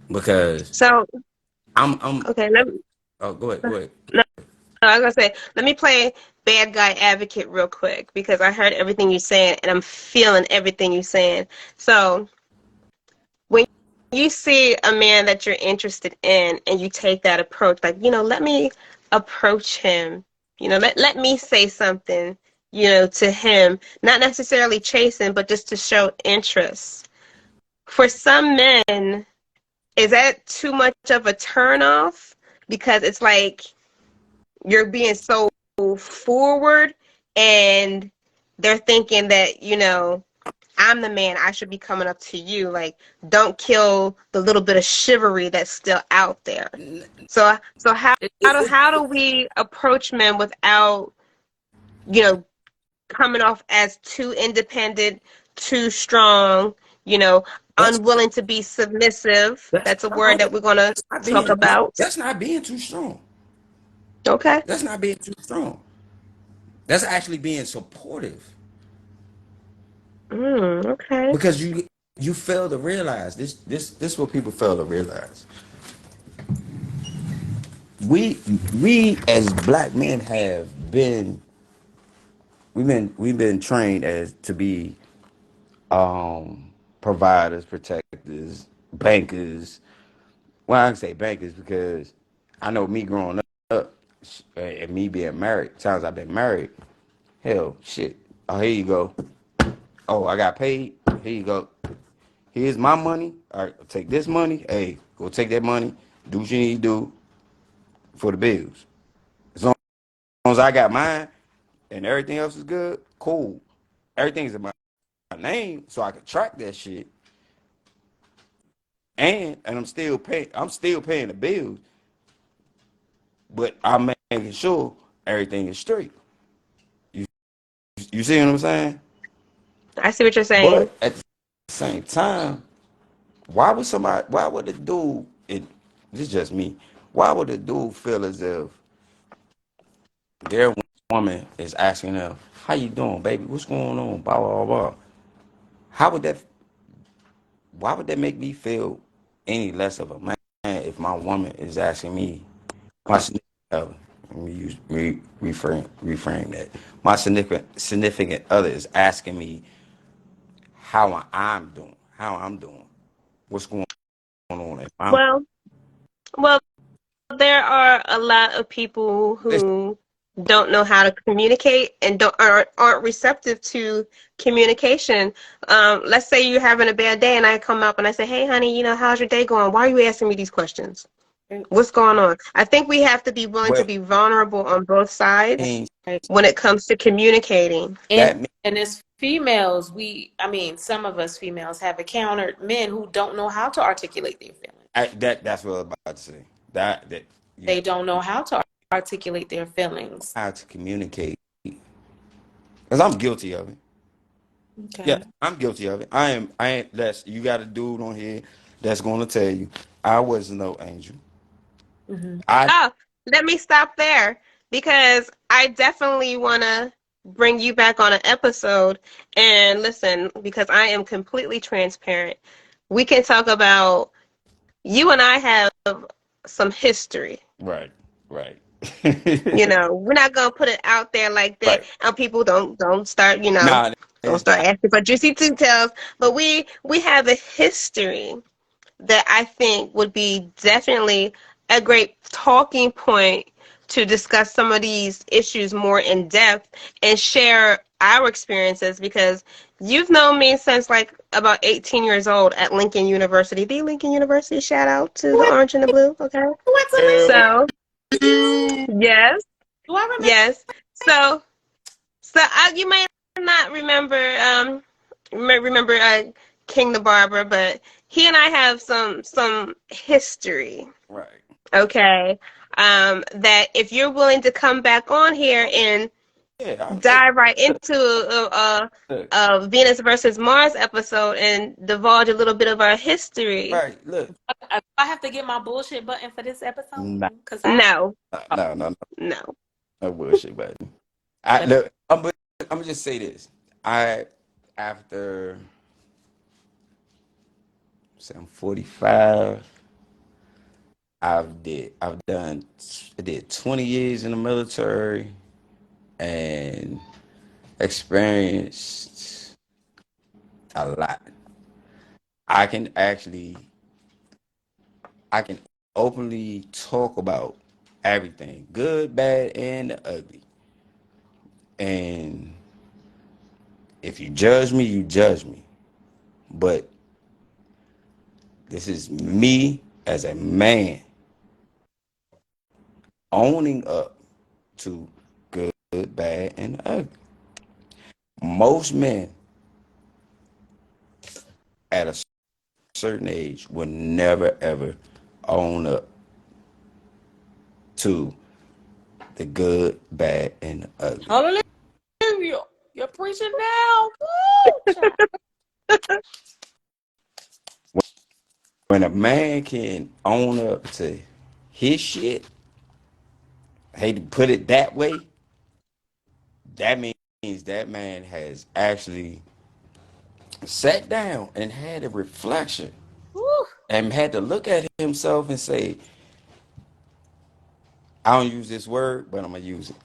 Because so I'm. okay, Oh, go ahead. Go ahead. no, I was gonna say, let me play bad guy advocate real quick because I heard everything you're saying and I'm feeling everything you're saying. So when you see a man that you're interested in and you take that approach, like, let me approach him, let me say something, to him, not necessarily chasing, but just to show interest. For some men, is that too much of a turnoff? Because it's like you're being so forward and they're thinking that, I'm the man, I should be coming up to you. Like, don't kill the little bit of chivalry that's still out there. So how It, how it, do it, how do we approach men without, you know, coming off as too independent, too strong, you know, that's unwilling to be submissive? that's That's a no, word that we're gonna talk about. that's not being too strong. Okay. That's not being too strong. That's actually being supportive. Okay. Because you fail to realize this what people fail to realize. We we as black men have been we've been trained as to be providers, protectors, bankers. Well, I can say bankers because I know me growing up and me being married. Times I've been married. Hell, shit. Oh, here you go. Oh, I got paid. Here you go. Here's my money. All right, take this money. Hey, go take that money. Do what you need to do for the bills. As long as I got mine and everything else is good, cool. Everything's in my name, so I can track that shit. And I'm still paying the bills, but I'm making sure everything is straight. You you see what I'm saying? I see what you're saying. But at the same time, why would the dude this is just me. Why would the dude feel as if their woman is asking them, "How you doing, baby? What's going on?" Blah blah blah. How would that? Why would that make me feel any less of a man if my woman is asking me, my significant other? Let me reframe that. My significant other is asking me how I'm doing, what's going on. If I'm Well, well, there are a lot of people this who don't know how to communicate and aren't receptive to communication. Let's say you're having a bad day and I come up and I say, "Hey, honey, how's your day going? Why are you asking me these questions? What's going on?" I think we have to be willing to well be vulnerable on both sides means Right. when it comes to communicating. And that means and as females, I mean, some of us females have encountered men who don't know how to articulate their feelings. that's what I was about to say. That you They don't know how to articulate their feelings. how to communicate because I'm guilty of it. Yeah, Okay. I'm guilty of it. I ain't. That's you got a dude on here that's going to tell you I was no angel. Hmm. I Oh, let me stop there because I definitely want to bring you back on an episode and listen because I am completely transparent. We can talk about you and I have some history. right, right, We're not gonna put it out there like that, right. and people don't start, Nah, don't it's start not. asking for juicy details. But we have a history that I think would be definitely a great talking point to discuss some of these issues more in depth and share our experiences because you've known me since like about 18 years old at Lincoln University. The Lincoln University, shout out to the What? orange and the blue, okay? What's a Lincoln? So, yes, Do I remember? yes. So you may not remember, remember King the Barber, but he and I have some history. Right. Okay. That if you're willing to come back on here Oh and yeah. dive right Look, into look. a Venus versus Mars episode and divulge a little bit of our history. Right. Look. I have to get my bullshit button for this episode Nah, because I. No, no, no, no, no. no bullshit, buddy. I Let me, look. I'm gonna just say this. I after say I'm 45. I did 20 years in the military and experienced a lot. I can actually I can openly talk about everything, good, bad, and the ugly. And if you judge me, you judge me. But this is me as a man owning up to good, bad, and ugly. Most men at a certain age will never ever own up to the good, bad, and the ugly. hallelujah. You're preaching now. Woo, child. When a man can own up to his shit, I hate to put it that way, that means that man has actually sat down and had a reflection Woo. and had to look at himself and say, I don't use this word, but I'm gonna use it.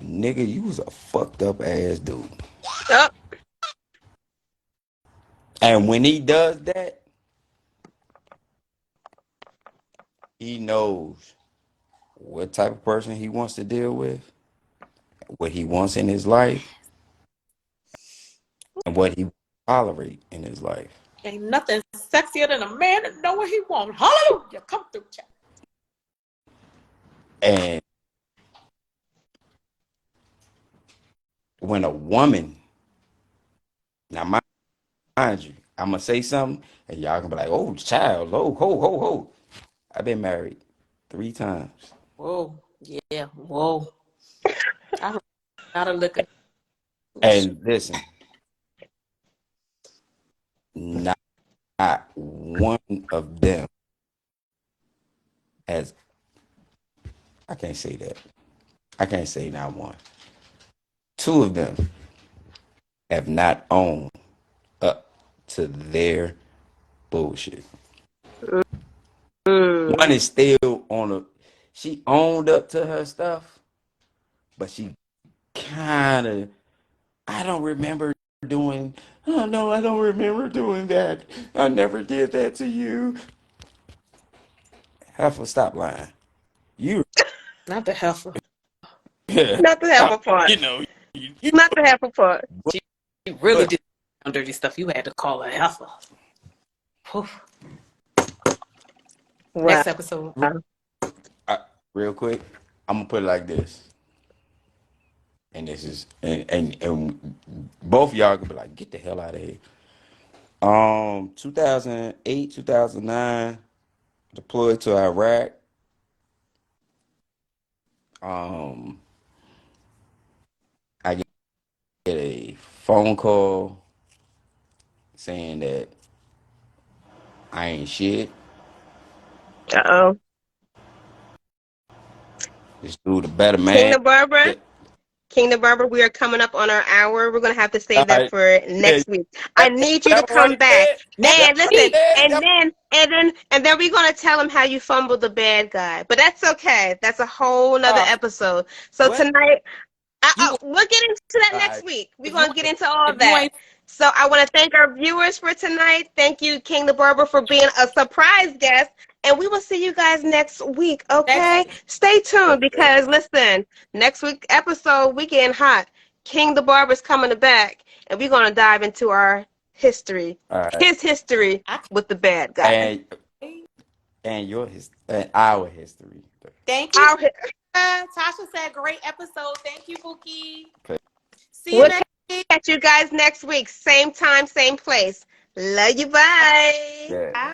Nigga, you was a fucked up ass dude. Oh, And when he does that, he knows what type of person he wants to deal with, what he wants in his life, and what he tolerate in his life. Ain't nothing sexier than a man that know what he wants. Hallelujah. Come through, child. And when a woman, now mind you, I'm gonna say something, and y'all gonna be like, "Oh, child, oh, ho, ho, ho." I've been married 3 times, Whoa. Yeah. Whoa. I gotta look at and listen, not one of them has. I can't say that. I can't say not one. Two of them have not owned up to their bullshit. One mm. is still on a. She owned up to her stuff, but she kind of. I don't remember doing. Oh no, I don't remember doing that. I never did that to you. Heifer, stop lying. You, not the heifer. Not the stop. helpful part. You know, you Not the helpful part. She really but did some dirty stuff. You had to call her heifer. Whew. Wow. Next episode. I, real quick, I'm gonna put it like this, and this is and both of y'all gonna be like, get the hell out of here. 2008, 2009, deployed to Iraq. Um, I get a phone call saying that I ain't shit. Uh-oh. This dude a better King man. the Barber. All King the Barber, we are coming up on our hour. We're gonna have to save that right, for yeah, next week. I need you to that come already back. said. Next That And already listen, week. said. and then we're gonna tell him how you fumbled the bad guy. But that's okay. That's a whole nother Uh, episode. So what tonight, you? we'll get into that All next right, week. We're If you gonna get into all if of you that. ain't So I want to thank our viewers for tonight. Thank you, King the Barber, for being a surprise guest. And we will see you guys next week. next Okay? week. Stay tuned okay. because listen, next week episode we getting hot. King the Barber's coming back, and we're gonna dive into our history, All right, his history I with the bad guy. and can't. your and our history. Thank you. Our, Tasha said great episode. Thank you, Bookie. Okay. See you we'll next week. catch you guys next week, same time, same place. Love you. Bye. Yeah.